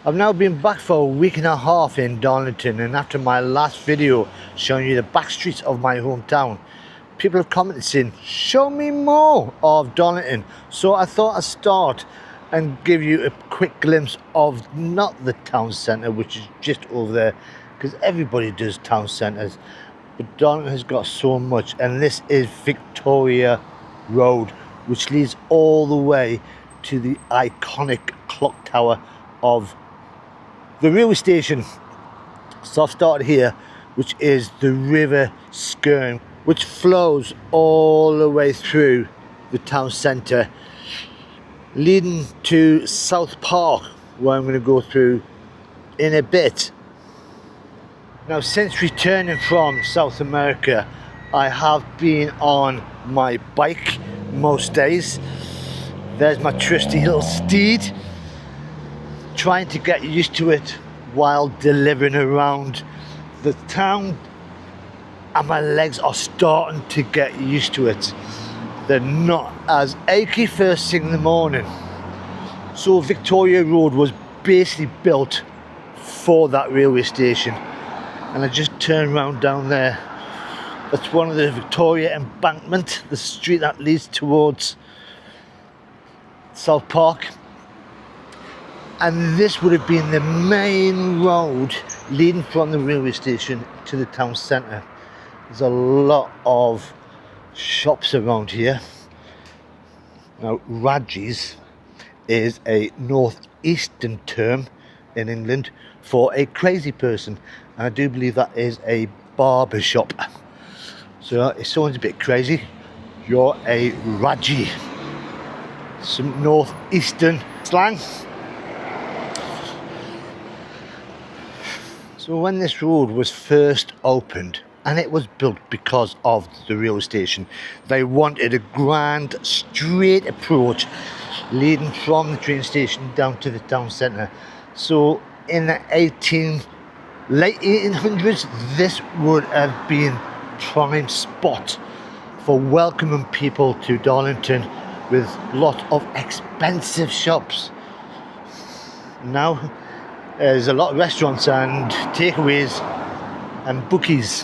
I've now been back for a week and a half in Darlington, and after my last video showing you the back streets of my hometown, people have commented saying, show me more of Darlington. So I thought I'd start and give you a quick glimpse of not the town centre, which is just over there, because everybody does town centres, but Darlington has got so much. And this is Victoria Road, which leads all the way to the iconic clock tower of the railway station. So I've started here, which is the River Skerne, which flows all the way through the town centre, leading to South Park, where I'm going to go through in a bit. Now, since returning from South America, I have been on my bike most days. There's my trusty little steed, trying to get used to it while delivering around the town, and my legs are starting to get used to it. They're not as achy first thing in the morning. So Victoria Road was basically built for that railway station, and I just turned around down there. That's one of the Victoria Embankment, the street that leads towards South Park. And this would have been the main road leading from the railway station to the town centre. There's a lot of shops around here. Now, Radgies is a northeastern term in England for a crazy person, and I do believe that is a barber shop. So if someone's a bit crazy, you're a Radgie. Some northeastern slang. So when this road was first opened, and it was built because of the railway station, they wanted a grand straight approach leading from the train station down to the town centre. So in the late 1800s, this would have been prime spot for welcoming people to Darlington, with lots of expensive shops. Now there's a lot of restaurants and takeaways and bookies.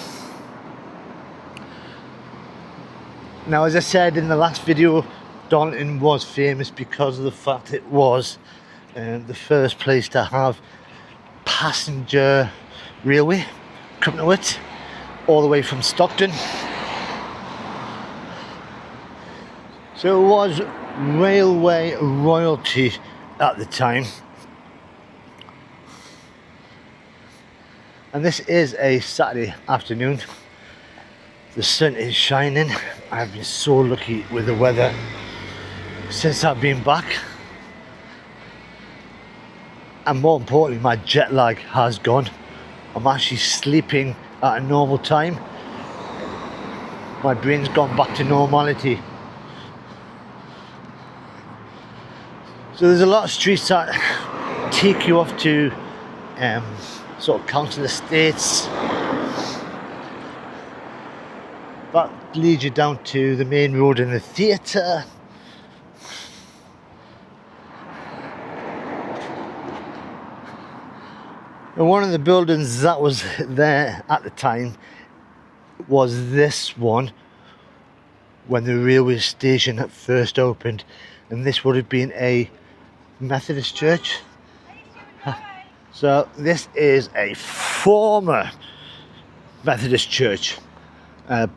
Now, as I said in the last video, Darlington was famous because of the fact it was the first place to have passenger railway coming to it, all the way from Stockton. So it was railway royalty at the time. And this is a Saturday afternoon. The sun is shining. I've been so lucky with the weather since I've been back. And more importantly, my jet lag has gone. I'm actually sleeping at a normal time. My brain's gone back to normality. So there's a lot of streets that take you off to sort of council estates. That leads you down to the main road and the theatre. And one of the buildings that was there at the time was this one, when the railway station had first opened, and this would have been a Methodist church. So this is a former Methodist church,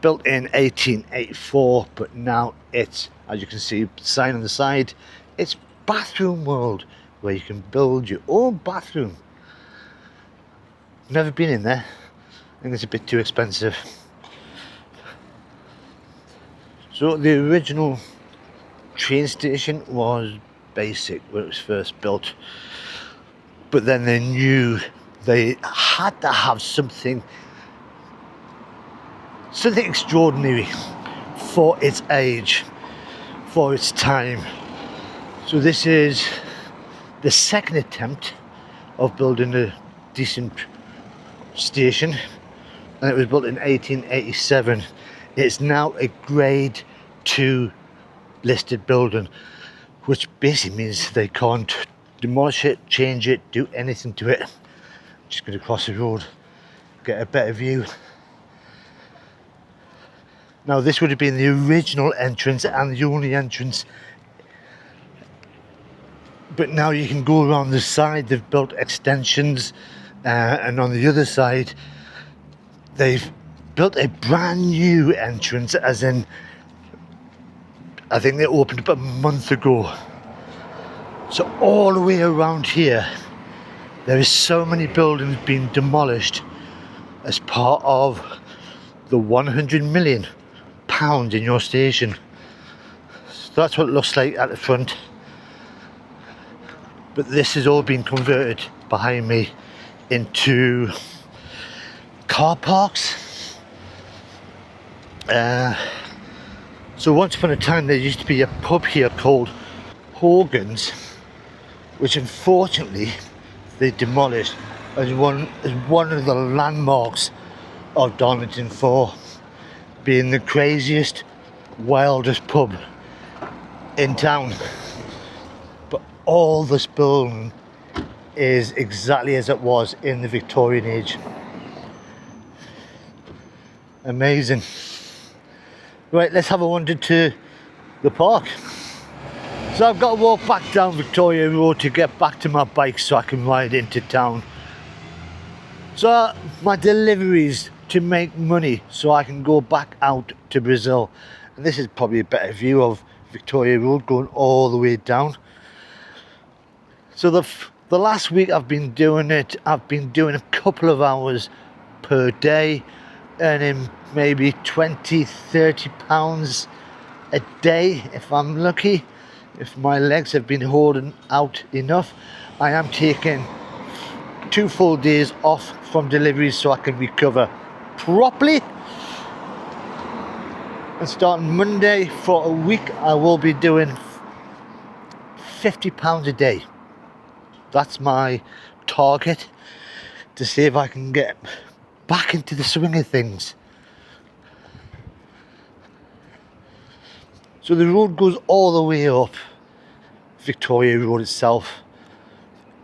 built in 1884, but now it's, as you can see, sign on the side, it's Bathroom World, where you can build your own bathroom. Never been in there. I think it's a bit too expensive. So the original train station was basic when it was first built, but then they knew they had to have something extraordinary for its age, for its time. So this is the second attempt of building a decent station, and it was built in 1887. It's now a grade 2 listed building, which basically means they can't demolish it, change it, do anything to it. Just going to cross the road, get a better view. Now this would have been the original entrance and the only entrance, but now you can go around the side. They've built extensions, and on the other side they've built a brand new entrance, as in I think they opened up a month ago. So all the way around here there is so many buildings being demolished as part of the £100 million in your station. So that's what it looks like at the front, but this has all been converted behind me into car parks. So once upon a time there used to be a pub here called Hogan's, which unfortunately they demolished as one of the landmarks of Darlington for being the craziest, wildest pub in town. But all this building is exactly as it was in the Victorian age. Amazing. Right, let's have a wander to the park. So I've got to walk back down Victoria Road to get back to my bike so I can ride into town. So my deliveries to make money so I can go back out to Brazil. And this is probably a better view of Victoria Road going all the way down. So the last week I've been doing a couple of hours per day, earning maybe 20-30 pounds a day if I'm lucky. If my legs have been holding out enough. I am taking 2 full days off from deliveries so I can recover properly. And starting Monday for a week I will be doing £50 a day. That's my target, to see if I can get back into the swing of things. So the road goes all the way up Victoria Road itself,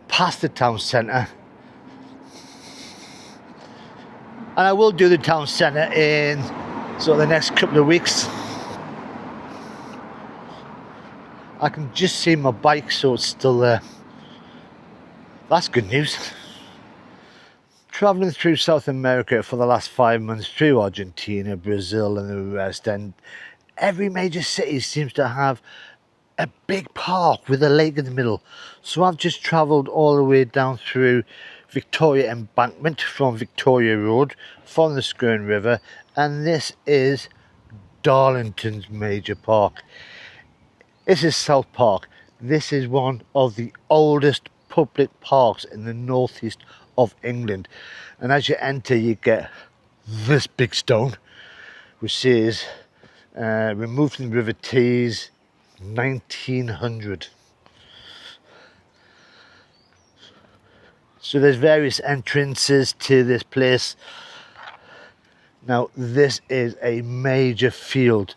past the town centre. And I will do the town centre in the next couple of weeks. I can just see my bike, so it's still there. That's good news. Travelling through South America for the last 5 months, through Argentina, Brazil and the rest, and every major city seems to have a big park with a lake in the middle. So I've just travelled all the way down through Victoria Embankment from Victoria Road, from the Skerne River, and this is Darlington's major park. This is South Park. This is one of the oldest public parks in the northeast of England. And as you enter you get this big stone which says removed from the River Tees 1900. So there's various entrances to this place. Now this is a major field.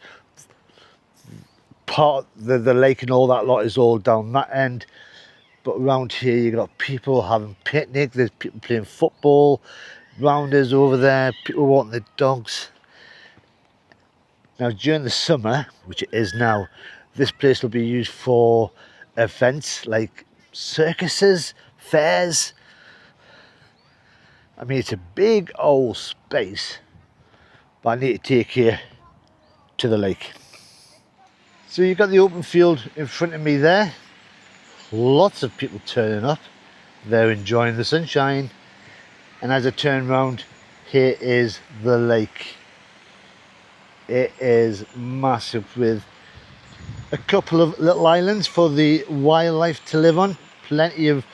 The lake and all that lot is all down that end, but around here you got people having picnic, there's people playing football, rounders over there, people walking their dogs. Now during the summer, which it is now, this place will be used for events like circuses, fairs. I mean, it's a big old space, but I need to take you to the lake. So you've got the open field in front of me there. Lots of people turning up. They're enjoying the sunshine. And as I turn round, here is the lake. It is massive, with a couple of little islands for the wildlife to live on. Plenty of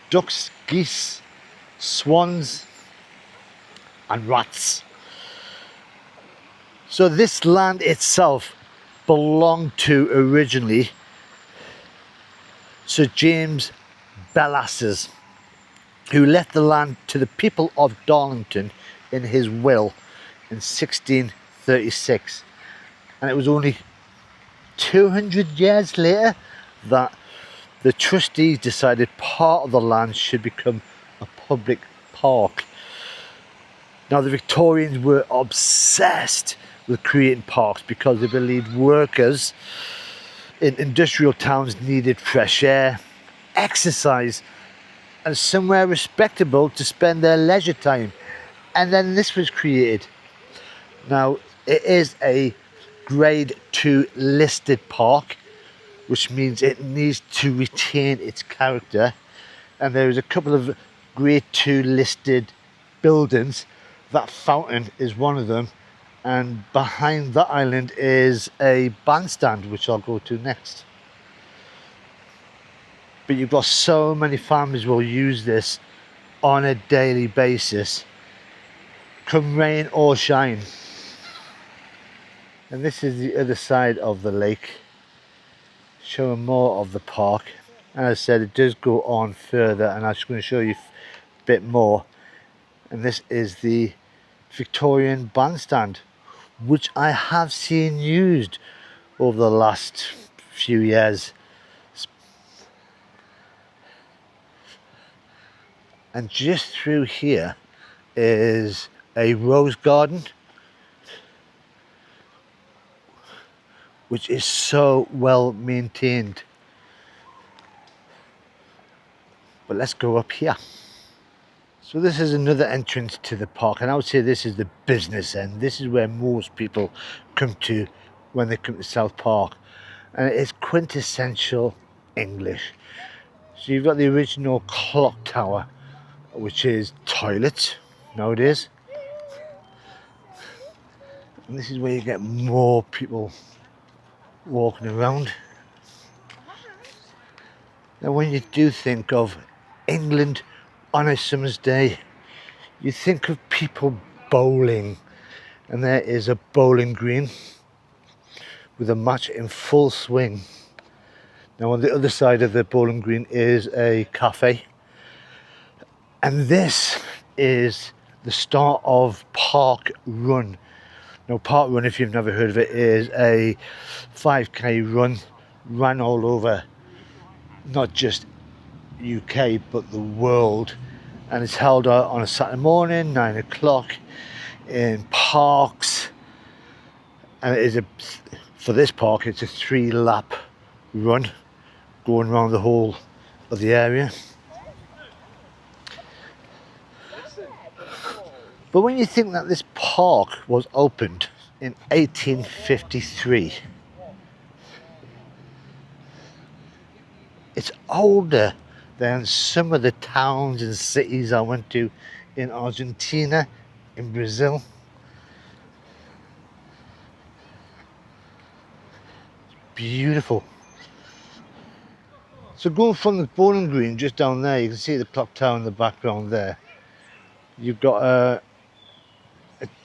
ducks, geese, swans and rats. So this land itself belonged to originally Sir James Bellasses, who left the land to the people of Darlington in his will in 1636, and it was only 200 years later that the trustees decided part of the land should become a public park. Now, the Victorians were obsessed with creating parks because they believed workers in industrial towns needed fresh air, exercise, and somewhere respectable to spend their leisure time. And then this was created. Now, it is a grade 2 listed park, which means it needs to retain its character. And there is a couple of grade 2 listed buildings. That fountain is one of them, and behind that island is a bandstand, which I'll go to next. But you've got so many families will use this on a daily basis, come rain or shine. And this is the other side of the lake, showing more of the park. And as I said, it does go on further, and I'm just going to show you a bit more. And this is the Victorian bandstand, which I have seen used over the last few years. And just through here is a rose garden, which is so well maintained. But let's go up here. So this is another entrance to the park, and I would say this is the business end. This is where most people come to when they come to South Park, and it is quintessential English. So you've got the original clock tower, which is toilets nowadays, and this is where you get more people walking around. Now, when you do think of England on a summer's day, you think of people bowling, and there is a bowling green with a match in full swing. Now, on the other side of the bowling green is a cafe, and this is the start of Park Run. Now, Park Run, if you've never heard of it, is a 5k run ran all over not just UK but the world, and it's held on a Saturday morning, 9 o'clock, in parks. And it is for this park, it's a 3-lap run going around the whole of the area. But when you think that this park was opened in 1853, it's older than some of the towns and cities I went to in Argentina, in Brazil. Beautiful. So going from the bowling green just down there, you can see the clock tower in the background there. You've got a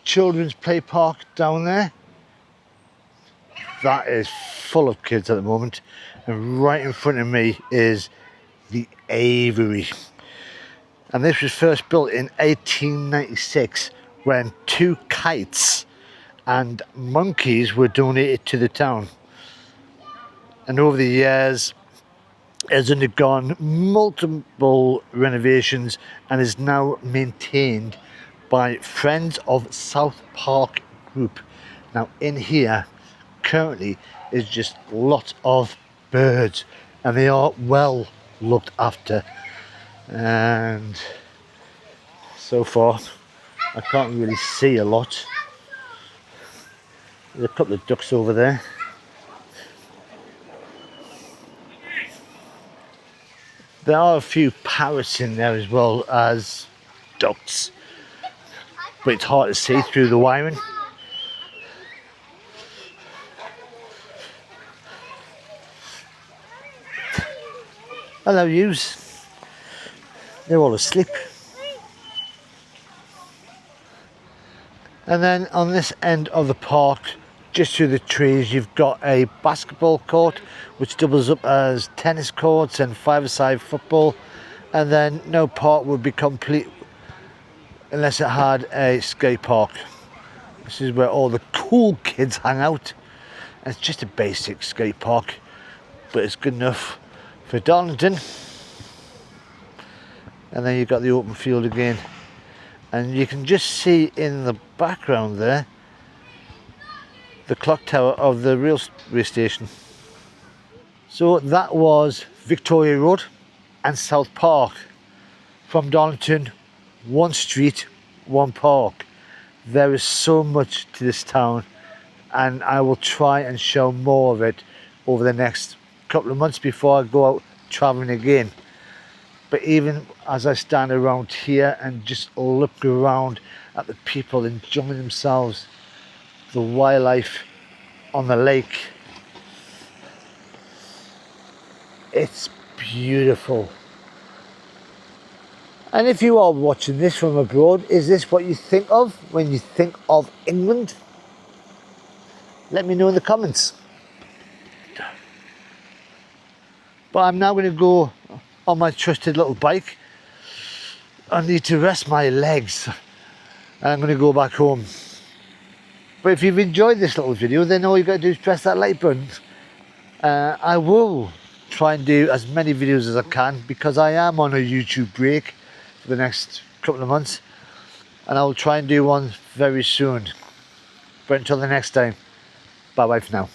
children's play park down there. That is full of kids at the moment. And right in front of me is the aviary. And this was first built in 1896 when 2 kites and monkeys were donated to the town. And over the years, it has undergone multiple renovations and is now maintained by Friends of South Park Group. Now, in here currently is just lots of birds, and they are well looked after. And so far, I can't really see a lot. There's a couple of ducks over there. There are a few parrots in there as well as ducks, but it's hard to see through the wiring. Hello, yous. They're all asleep. And then on this end of the park, just through the trees, you've got a basketball court which doubles up as tennis courts and 5-a-side football. And then no park would be complete unless it had a skate park. This is where all the cool kids hang out. And it's just a basic skate park, but it's good enough for Darlington. And then you've got the open field again. And you can just see in the background there the clock tower of the railway station. So that was Victoria Road and South Park. From Darlington, one street, one park. There is so much to this town, and I will try and show more of it over the next couple of months before I go out travelling again. But even as I stand around here and just look around at the people enjoying themselves, the wildlife on the lake, it's beautiful. And if you are watching this from abroad, is this what you think of when you think of England? Let me know in the comments. But I'm now going to go on my trusted little bike. I need to rest my legs. And I'm going to go back home. But if you've enjoyed this little video, then all you've got to do is press that like button. I will try and do as many videos as I can, because I am on a YouTube break for the next couple of months, and I will try and do one very soon. But until the next time, bye bye for now.